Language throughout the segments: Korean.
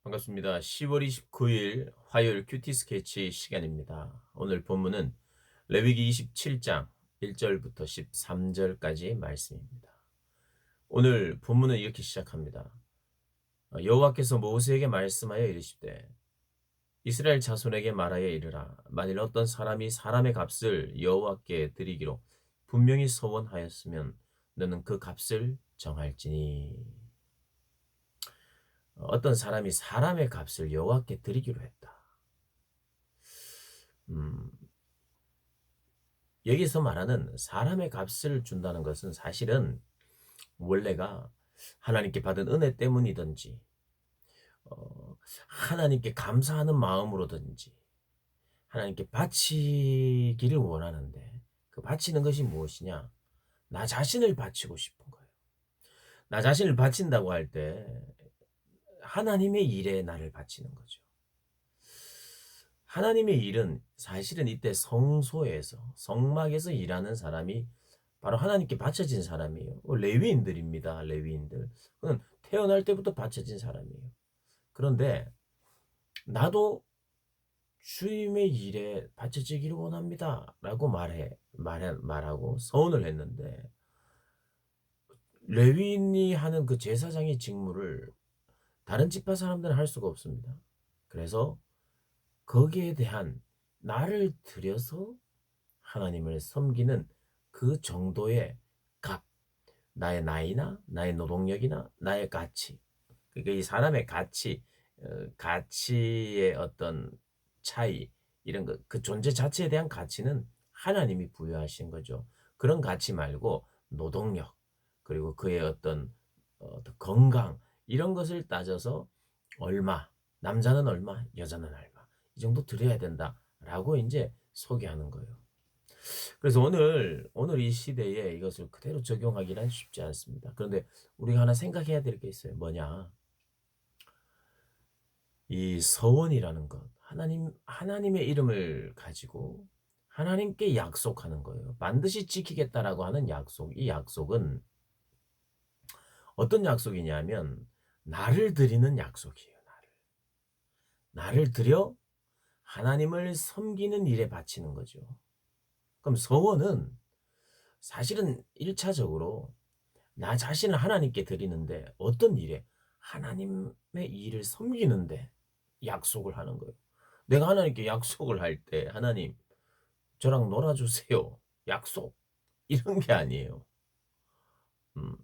반갑습니다. 10월 29일 화요일 큐티 스케치 시간입니다. 오늘 본문은 레위기 27장 1절부터 13절까지 말씀입니다. 오늘 본문은 이렇게 시작합니다. 여호와께서 모세에게 말씀하여 이르시되 이스라엘 자손에게 말하여 이르라. 만일 어떤 사람이 사람의 값을 여호와께 드리기로 분명히 서원하였으면 너는 그 값을 정할지니. 어떤 사람이 사람의 값을 여호와께 드리기로 했다. 음, 여기서 말하는 사람의 값을 준다는 것은 사실은 원래가 하나님께 받은 은혜 때문이든지, 하나님께 감사하는 마음으로든지, 하나님께 바치기를 원하는데, 그 바치는 것이 무엇이냐? 나 자신을 바치고 싶은 거예요. 나 자신을 바친다고 할 때, 하나님의 일에 나를 바치는 거죠. 하나님의 일은 사실은 이때 성소에서, 성막에서 일하는 사람이 바로 하나님께 바쳐진 사람이에요. 레위인들입니다. 레위인들. 그건 태어날 때부터 바쳐진 사람이에요. 그런데 나도 주님의 일에 바쳐지기를 원합니다. 라고 말하고 서원을 했는데 레위인이 하는 그 제사장의 직무를 다른 지파 사람들은 할 수가 없습니다. 그래서 거기에 대한 나를 들여서 하나님을 섬기는 그 정도의 값, 나의 나이나 나의 노동력이나 나의 가치, 그러니까 이 사람의 가치, 가치의 어떤 차이, 이런 것, 그 존재 자체에 대한 가치는 하나님이 부여하신 거죠. 그런 가치 말고 노동력, 그리고 그의 어떤 건강, 이런 것을 따져서 얼마, 남자는 얼마, 여자는 얼마, 이 정도 드려야 된다라고 이제 소개하는 거예요. 그래서 오늘 이 시대에 이것을 그대로 적용하기는 쉽지 않습니다. 그런데 우리가 하나 생각해야 될 게 있어요. 뭐냐? 이 서원이라는 것, 하나님의 이름을 가지고 하나님께 약속하는 거예요. 반드시 지키겠다라고 하는 약속. 이 약속은 어떤 약속이냐면 나를 드리는 약속이에요. 나를 드려 하나님을 섬기는 일에 바치는 거죠. 그럼 서원은 사실은 1차적으로 나 자신을 하나님께 드리는데 어떤 일에? 하나님의 일을 섬기는데 약속을 하는 거예요. 내가 하나님께 약속을 할 때 하나님 저랑 놀아주세요. 약속. 이런 게 아니에요. 음,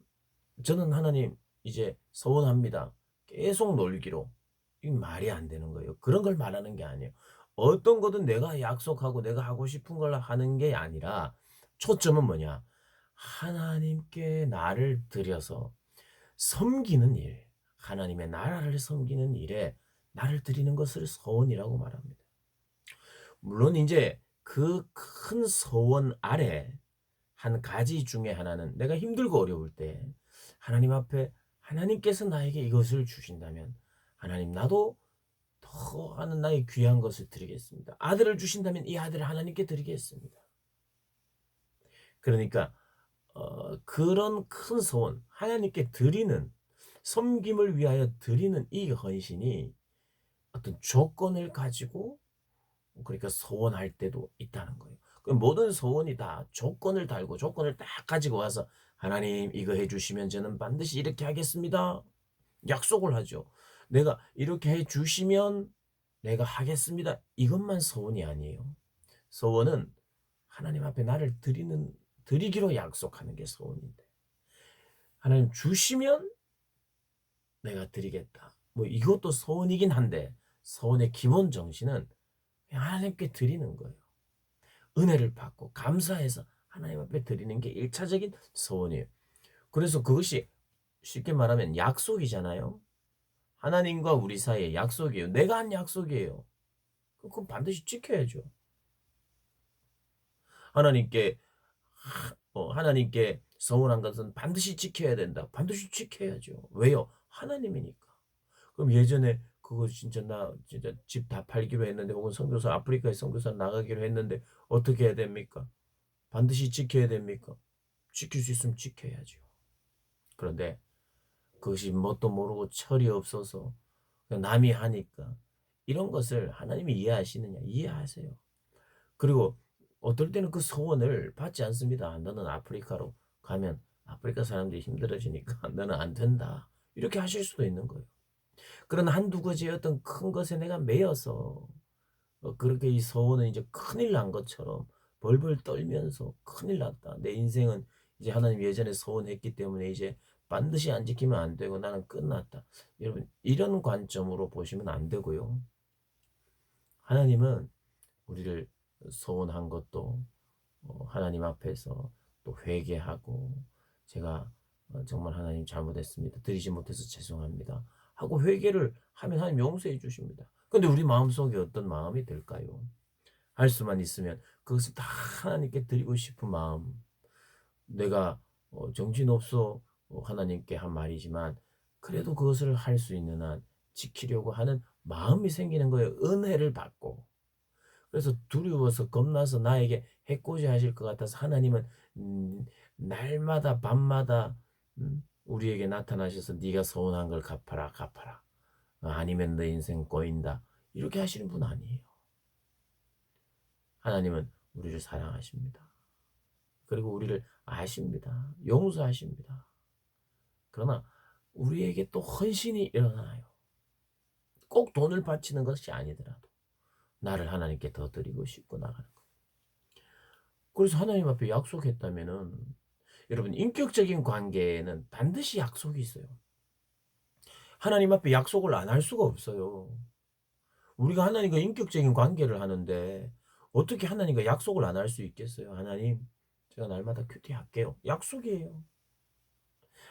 저는 하나님 이제 서원합니다. 계속 놀기로. 이 말이 안 되는 거예요. 그런 걸 말하는 게 아니에요. 어떤 거든 내가 약속하고 내가 하고 싶은 걸 하는 게 아니라 초점은 뭐냐? 하나님께 나를 들여서 섬기는 일, 하나님의 나라를 섬기는 일에 나를 드리는 것을 서원이라고 말합니다. 물론 이제 그 큰 서원 아래 한 가지 중에 하나는 내가 힘들고 어려울 때 하나님 앞에 하나님께서 나에게 이것을 주신다면 하나님 나도 더 하는 나의 귀한 것을 드리겠습니다. 아들을 주신다면 이 아들을 하나님께 드리겠습니다. 그러니까 그런 큰 소원 하나님께 드리는 섬김을 위하여 드리는 이 헌신이 어떤 조건을 가지고 그러니까 소원할 때도 있다는 거예요. 그 모든 소원이 다 조건을 달고 조건을 딱 가지고 와서 하나님 이거 해 주시면 저는 반드시 이렇게 하겠습니다. 약속을 하죠. 내가 이렇게 해 주시면 내가 하겠습니다. 이것만 소원이 아니에요. 소원은 하나님 앞에 나를 드리기로 약속하는 게 소원인데 하나님 주시면 내가 드리겠다. 뭐 이것도 소원이긴 한데 소원의 기본 정신은 그냥 하나님께 드리는 거예요. 은혜를 받고 감사해서 하나님 앞에 드리는 게 1차적인 소원이에요. 그래서 그것이 쉽게 말하면 약속이잖아요. 하나님과 우리 사이의 약속이에요. 내가 한 약속이에요. 그럼 반드시 지켜야죠. 하나님께 하나님께 서운한 것은 반드시 지켜야 된다. 반드시 지켜야죠. 왜요? 하나님이니까. 그럼 예전에 그거 진짜 나 진짜 집 다 팔기로 했는데 혹은 선교사 아프리카에 선교사 나가기로 했는데 어떻게 해야 됩니까? 반드시 지켜야 됩니까? 지킬 수 있으면 지켜야죠. 그런데 그것이 뭣도 모르고 철이 없어서 남이 하니까. 이런 것을 하나님이 이해하시느냐? 이해하세요. 그리고 어떨 때는 그 소원을 받지 않습니다. "너는 아프리카로 가면 아프리카 사람들이 힘들어지니까 너는 안 된다." 이렇게 하실 수도 있는 거예요. 그런 한두 가지의 어떤 큰 것에 내가 매여서 그렇게 이 소원은 이제 큰일 난 것처럼 벌벌 떨면서 '큰일 났다. 내 인생은 이제 하나님 예전에 소원했기 때문에 이제 반드시 안 지키면 안 되고 나는 끝났다.' 여러분 이런 관점으로 보시면 안 되고요. 하나님은 우리를 소원한 것도 하나님 앞에서 또 회개하고 제가 정말 하나님 잘못했습니다. 드리지 못해서 죄송합니다. 하고 회개를 하면 하나님 용서해 주십니다. 근데 우리 마음속에 어떤 마음이 들까요? 할 수만 있으면 그것을 다 하나님께 드리고 싶은 마음. 내가 정신없어 하나님께 한 말이지만 그래도 그것을 할 수 있는 한 지키려고 하는 마음이 생기는 거예요. 은혜를 받고. 그래서 두려워서 겁나서 나에게 해코지 하실 것 같아서 하나님은 날마다 밤마다 우리에게 나타나셔서 네가 서운한 걸 갚아라 갚아라. 아니면 너 인생 꼬인다. 이렇게 하시는 분 아니에요. 하나님은 우리를 사랑하십니다. 그리고 우리를 아십니다. 용서하십니다. 그러나 우리에게 또 헌신이 일어나요. 꼭 돈을 바치는 것이 아니더라도 나를 하나님께 더 드리고 싶고 나가는 거. 그래서 하나님 앞에 약속했다면은 여러분 인격적인 관계에는 반드시 약속이 있어요. 하나님 앞에 약속을 안 할 수가 없어요. 우리가 하나님과 인격적인 관계를 하는데 어떻게 하나님과 약속을 안 할 수 있겠어요? 하나님, 제가 날마다 큐티할게요. 약속이에요.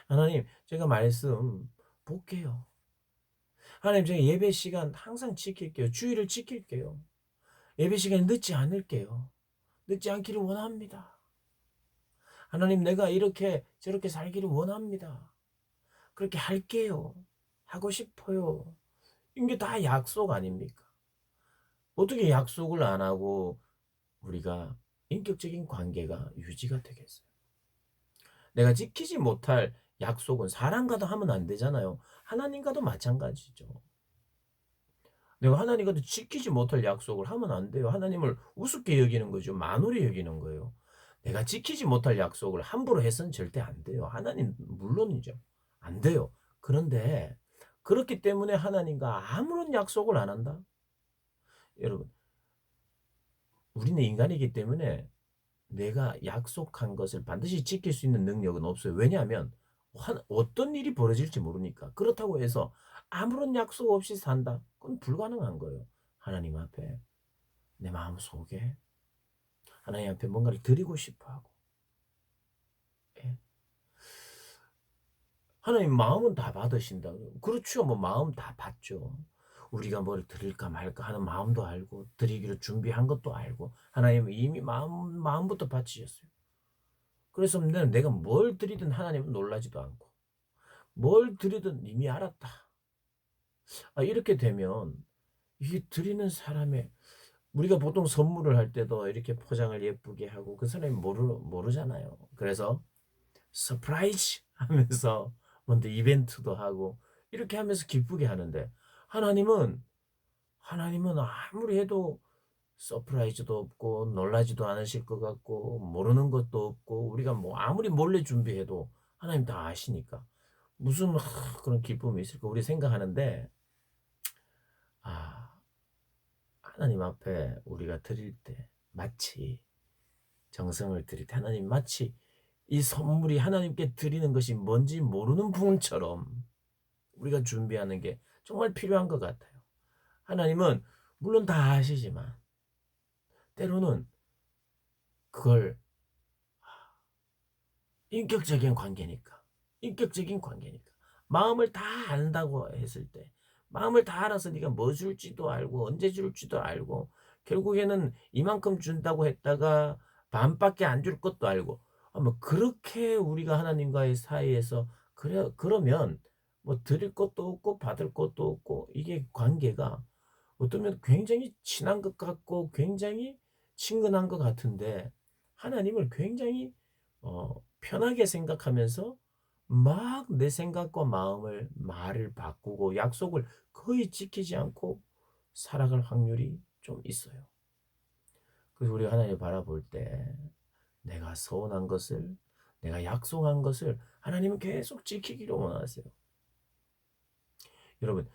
하나님, 제가 말씀 볼게요. 하나님, 제가 예배 시간 항상 지킬게요. 주의를 지킬게요. 예배 시간에 늦지 않을게요. 늦지 않기를 원합니다. 하나님, 내가 이렇게 저렇게 살기를 원합니다. 그렇게 할게요. 하고 싶어요. 이게 다 약속 아닙니까? 어떻게 약속을 안 하고 우리가 인격적인 관계가 유지가 되겠어요? 내가 지키지 못할 약속은 사람과도 하면 안 되잖아요. 하나님과도 마찬가지죠. 내가 하나님과도 지키지 못할 약속을 하면 안 돼요. 하나님을 우습게 여기는 거죠. 만홀히 여기는 거예요. 내가 지키지 못할 약속을 함부로 해서는 절대 안 돼요. 하나님 물론이죠. 안 돼요. 그런데 그렇기 때문에 하나님과 아무런 약속을 안 한다? 여러분, 우리는 인간이기 때문에 내가 약속한 것을 반드시 지킬 수 있는 능력은 없어요. 왜냐하면 어떤 일이 벌어질지 모르니까. 그렇다고 해서 아무런 약속 없이 산다? 그건 불가능한 거예요. 하나님 앞에 내 마음속에 하나님 앞에 뭔가를 드리고 싶어 하고. 예. 하나님 마음은 다 받으신다. 그렇죠. 뭐 마음 다 받죠. 우리가 뭘 드릴까 말까 하는 마음도 알고 드리기로 준비한 것도 알고 하나님은 이미 마음부터 받으셨어요. 그래서 내가 뭘 드리든 하나님은 놀라지도 않고 뭘 드리든 이미 알았다. 이렇게 되면 이게 드리는 사람의 우리가 보통 선물을 할 때도 이렇게 포장을 예쁘게 하고 그 사람이 모르잖아요. 그래서 서프라이즈 하면서 먼저 이벤트도 하고 이렇게 하면서 기쁘게 하는데 하나님은 하나님은 아무리 해도 서프라이즈도 없고 놀라지도 않으실 것 같고 모르는 것도 없고 우리가 뭐 아무리 몰래 준비해도 하나님 다 아시니까 무슨 그런 기쁨이 있을까 우리 생각하는데 아 하나님 앞에 우리가 드릴 때 마치 정성을 드릴 때 하나님 마치 이 선물이 하나님께 드리는 것이 뭔지 모르는 분처럼 우리가 준비하는 게 정말 필요한 것 같아요. 하나님은 물론 다 아시지만 때로는 그걸 인격적인 관계니까. 인격적인 관계니까. 마음을 다 안다고 했을 때 마음을 다 알아서 네가 뭐 줄지도 알고 언제 줄지도 알고 결국에는 이만큼 준다고 했다가 반밖에 안 줄 것도 알고 뭐 그렇게 우리가 하나님과의 사이에서 그러면 뭐 드릴 것도 없고 받을 것도 없고 이게 관계가 어쩌면 굉장히 친한 것 같고 굉장히 친근한 것 같은데 하나님을 굉장히 편하게 생각하면서 막 내 생각과 마음을 말을 바꾸고 약속을 거의 지키지 않고 살아갈 확률이 좀 있어요. 그래서 우리가 하나님을 바라볼 때 내가 서운한 것을, 내가 약속한 것을 하나님은 계속 지키기를 원하세요. 여러분,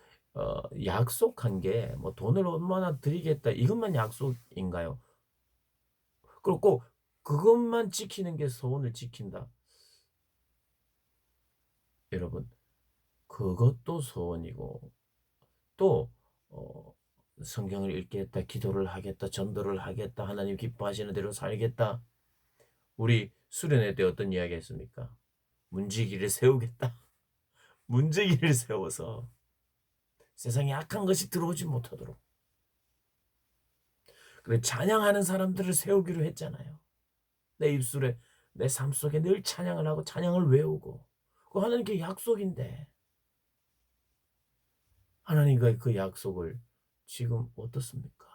약속한 게 뭐 돈을 얼마나 드리겠다 이것만 약속인가요? 그리고 꼭 그것만 지키는 게 서원을 지킨다. 여러분, 그것도 소원이고 또 어 성경을 읽겠다, 기도를 하겠다, 전도를 하겠다, 하나님 기뻐하시는 대로 살겠다. 우리 수련회 때 어떤 이야기 했습니까? 문지기를 세우겠다. 문지기를 세워서 세상에 악한 것이 들어오지 못하도록. 그래 찬양하는 사람들을 세우기로 했잖아요. 내 입술에 내 삶 속에 늘 찬양을 하고 찬양을 외우고 그 하나님께 약속인데 하나님과의 그 약속을 지금 어떻습니까?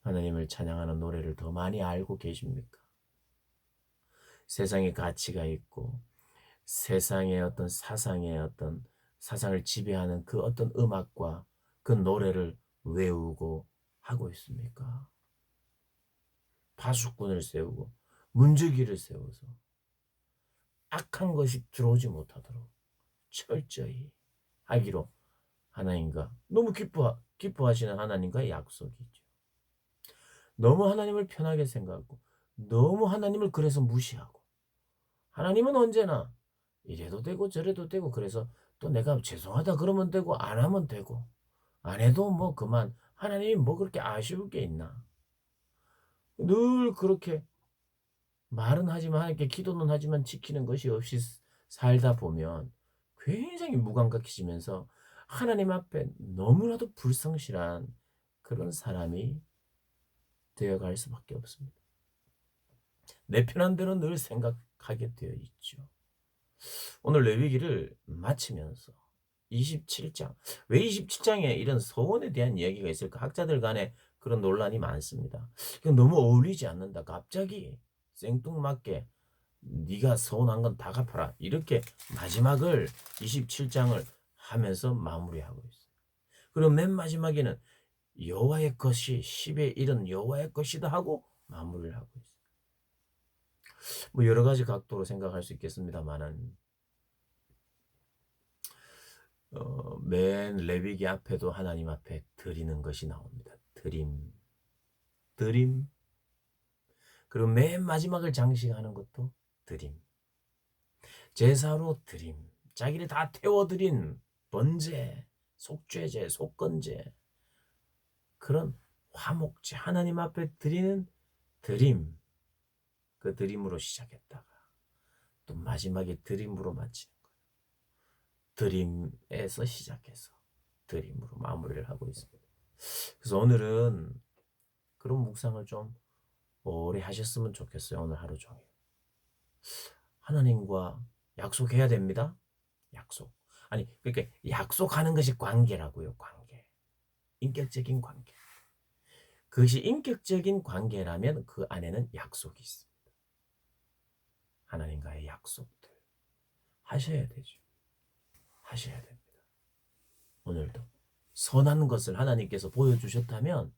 하나님을 찬양하는 노래를 더 많이 알고 계십니까? 세상에 가치가 있고 세상의 어떤 사상의 어떤 사상을 지배하는 그 어떤 음악과 그 노래를 외우고 하고 있습니까? 파수꾼을 세우고 문지기를 세워서 악한 것이 들어오지 못하도록 철저히 하기로 하나님과 너무 기뻐하시는 하나님과의 약속이죠. 너무 하나님을 편하게 생각하고 너무 하나님을 그래서 무시하고 하나님은 언제나 이래도 되고 저래도 되고 그래서 또 내가 죄송하다 그러면 되고 안 하면 되고 안 해도 뭐 그만 하나님이 뭐 그렇게 아쉬울 게 있나 늘 그렇게 말은 하지만 하나님께 기도는 하지만 지키는 것이 없이 살다 보면 굉장히 무감각해지면서 하나님 앞에 너무나도 불성실한 그런 사람이 되어갈 수밖에 없습니다. 내 편한 대로 늘 생각하게 되어 있죠. 오늘 레위기를 마치면서 27장, 왜 27장에 이런 서원에 대한 이야기가 있을까? 학자들 간에 그런 논란이 많습니다. 이건 너무 어울리지 않는다. 갑자기 생뚱맞게 네가 서운한 건 다 갚아라. 이렇게 마지막을 27장을 하면서 마무리하고 있어요. 그리고 맨 마지막에는 여호와의 것이 10의 1은 여호와의 것이다 하고 마무리를 하고 있어요. 뭐 여러 가지 각도로 생각할 수 있겠습니다만은 맨 레위기 앞에도 하나님 앞에 드리는 것이 나옵니다. 드림, 드림. 그리고 맨 마지막을 장식하는 것도 드림. 제사로 드림. 자기를 다 태워드린 번제, 속죄제, 속건제. 그런 화목제 하나님 앞에 드리는 드림. 그 드림으로 시작했다가 또 마지막에 드림으로 마치는 거예요. 드림에서 시작해서 드림으로 마무리를 하고 있습니다. 그래서 오늘은 그런 묵상을 좀 오래 하셨으면 좋겠어요. 오늘 하루 종일. 하나님과 약속해야 됩니다. 약속. 아니, 그러니까 약속하는 것이 관계라고요. 관계. 인격적인 관계. 그것이 인격적인 관계라면 그 안에는 약속이 있습니다. 하나님과의 약속들 하셔야 되죠. 하셔야 됩니다. 오늘도 선한 것을 하나님께서 보여주셨다면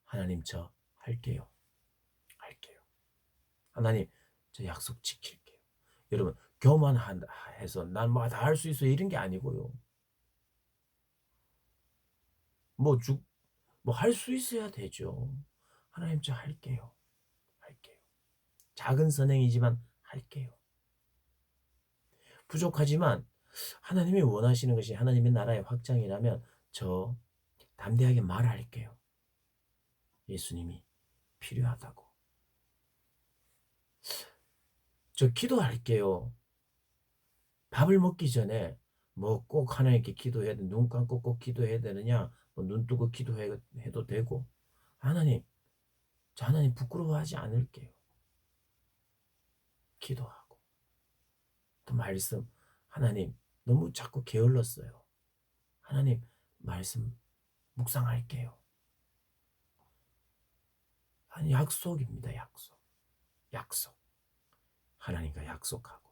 하나님 저 할게요. 할게요. 하나님 저 약속 지킬게요. 여러분 교만해서 난 뭐 다 할 수 있어 이런 게 아니고요. 뭐 할 수 있어야 되죠. 하나님 저 할게요. 할게요. 작은 선행이지만 할게요. 부족하지만 하나님이 원하시는 것이 하나님의 나라의 확장이라면 저 담대하게 말할게요. 예수님이 필요하다고. 저 기도할게요. 밥을 먹기 전에 뭐 꼭 하나님께 기도해야 돼. 눈 감고 꼭 기도해야 되느냐? 뭐눈 뜨고 기도해도 되고. 하나님, 저 하나님 부끄러워하지 않을게요. 기도하고. 또 말씀, 하나님, 너무 자꾸 게을렀어요. 하나님, 말씀 묵상할게요. 약속입니다. 약속. 약속. 하나님과 약속하고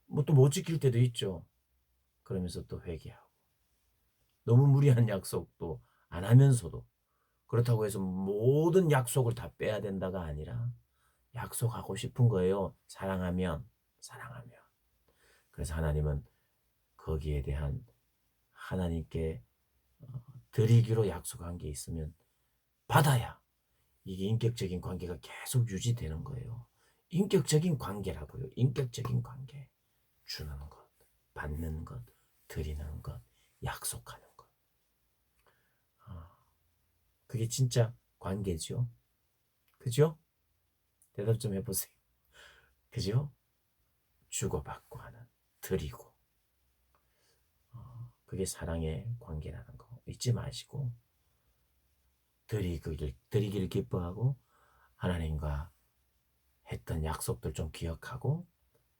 뭐 또 못 지킬 때도 있죠. 그러면서 또 회개하고. 너무 무리한 약속도 안 하면서도 그렇다고 해서 모든 약속을 다 빼야 된다가 아니라 약속하고 싶은 거예요. 사랑하면, 사랑하면. 그래서 하나님은 거기에 대한 하나님께 드리기로 약속한 게 있으면 받아야 이게 인격적인 관계가 계속 유지되는 거예요. 인격적인 관계라고요. 인격적인 관계. 주는 것, 받는 것, 드리는 것, 약속하는 것. 그게 진짜 관계죠. 그죠? 대답 좀 해보세요. 그죠? 주고받고 하는, 드리고. 그게 사랑의 관계라는 거 잊지 마시고 드리기를 기뻐하고 하나님과 했던 약속들 좀 기억하고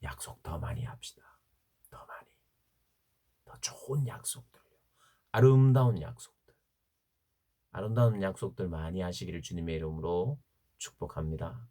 약속 더 많이 합시다. 더 많이. 더 좋은 약속들요. 아름다운 약속들. 아름다운 약속들 많이 하시기를 주님의 이름으로 축복합니다.